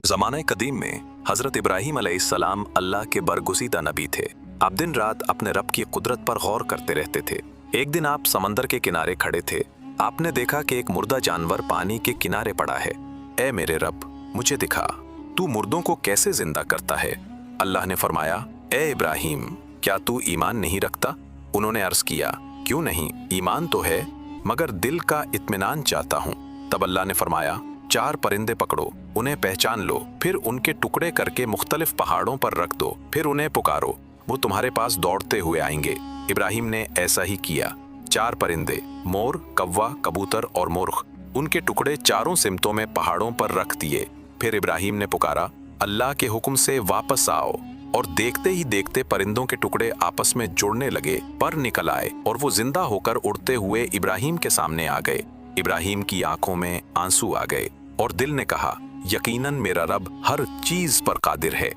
ज़माने कदीम में हज़रत इब्राहीम अलैहिस्सलाम अल्लाह के बरगुज़ीदा नबी थे। आप दिन रात अपने रब की कुदरत पर गौर करते रहते थे। एक दिन आप समंदर के किनारे खड़े थे। आपने देखा कि एक मुर्दा जानवर पानी के किनारे पड़ा है। ए मेरे रब, मुझे दिखा, तू मुर्दों को कैसे जिंदा करता है? अल्लाह ने फरमाया, ए इब्राहीम, क्या तू ईमान नहीं रखता? उन्होंने अर्ज किया, क्यों नहीं, ईमान तो है, मगर दिल का इत्मीनान चाहता हूँ। तब अल्लाह ने फरमाया, 4 परिंदे पकड़ो, उन्हें पहचान लो, फिर उनके टुकड़े करके मुख्तलिफ पहाड़ों पर रख दो, फिर उन्हें पुकारो, वो तुम्हारे पास दौड़ते हुए आएंगे। इब्राहीम ने ऐसा ही किया। 4 परिंदे, मोर, कौवा, कबूतर और मुर्ग, उनके टुकड़े चारों सिमतों में पहाड़ों पर रख दिए। फिर इब्राहीम ने पुकारा, अल्लाह के हुक्म से वापस आओ, और देखते ही देखते परिंदों के टुकड़े आपस में जुड़ने लगे, पर निकल आए और वो जिंदा होकर उड़ते हुए इब्राहीम के सामने आ गए। इब्राहीम की आंखों में आंसू आ गए और दिल ने कहा, यकीनन मेरा रब हर चीज पर कादिर है।